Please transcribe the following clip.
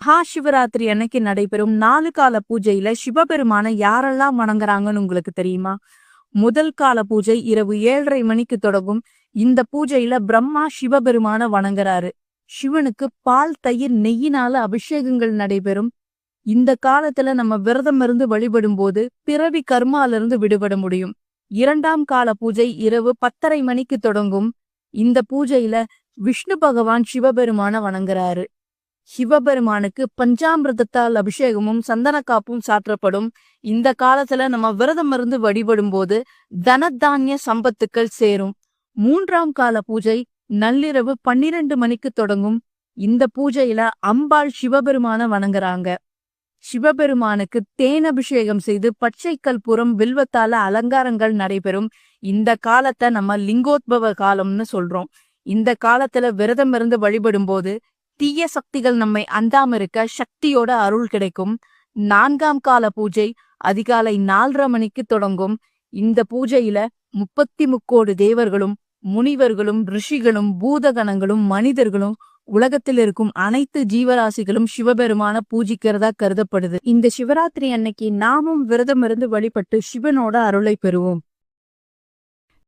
மகா சிவராத்திரி அன்னைக்கு நடைபெறும் 4 கால பூஜையில சிவபெருமான யாரெல்லாம் வணங்குறாங்கன்னு உங்களுக்கு தெரியுமா? முதல் கால பூஜை இரவு 7:30 மணிக்கு தொடங்கும். இந்த பூஜையில பிரம்மா சிவபெருமான வணங்குறாரு. சிவனுக்கு பால், தயிர், நெய்யினால அபிஷேகங்கள் நடைபெறும். இந்த காலத்துல நம்ம விரதம் இருந்து வழிபடும் போது பிறவி கர்மால இருந்து விடுபட முடியும். 2ஆம் கால பூஜை இரவு 10:30 மணிக்கு தொடங்கும். இந்த பூஜையில விஷ்ணு பகவான் சிவபெருமான வணங்குறாரு. சிவபெருமானுக்கு பஞ்சாமிர்தத்தால் அபிஷேகமும் சந்தன காப்பும் சாற்றப்படும். இந்த காலத்துல நம்ம விரதம் இருந்து வழிபடும் போது தனதானிய சம்பத்துக்கள் சேரும். 3ஆம் கால பூஜை நள்ளிரவு 12 மணிக்கு தொடங்கும். இந்த பூஜையில அம்பாள் சிவபெருமான வணங்குறாங்க. சிவபெருமானுக்கு தேன் அபிஷேகம் செய்து பச்சை கற்பூரம் வில்வத்தால அலங்காரங்கள் நடைபெறும். இந்த காலத்தை நம்ம லிங்கோத்பவ காலம்னு சொல்றோம். இந்த காலத்துல விரதம் இருந்து வழிபடும் போது தீய சக்திகள் நம்மை அண்டாம இருக்க சக்தியோட அருள் கிடைக்கும். 4ஆம் கால பூஜை அதிகாலை 4:30 மணிக்கு தொடங்கும். இந்த பூஜையில 33 தேவர்களும் முனிவர்களும் ரிஷிகளும் பூதகணங்களும் மனிதர்களும் உலகத்தில் இருக்கும் அனைத்து ஜீவராசிகளும் சிவபெருமான பூஜிக்கிறதா கருதப்படுது. இந்த சிவராத்திரி அன்னைக்கு நாமும் விரதம் இருந்து வழிபட்டு சிவனோட அருளை பெறுவோம்.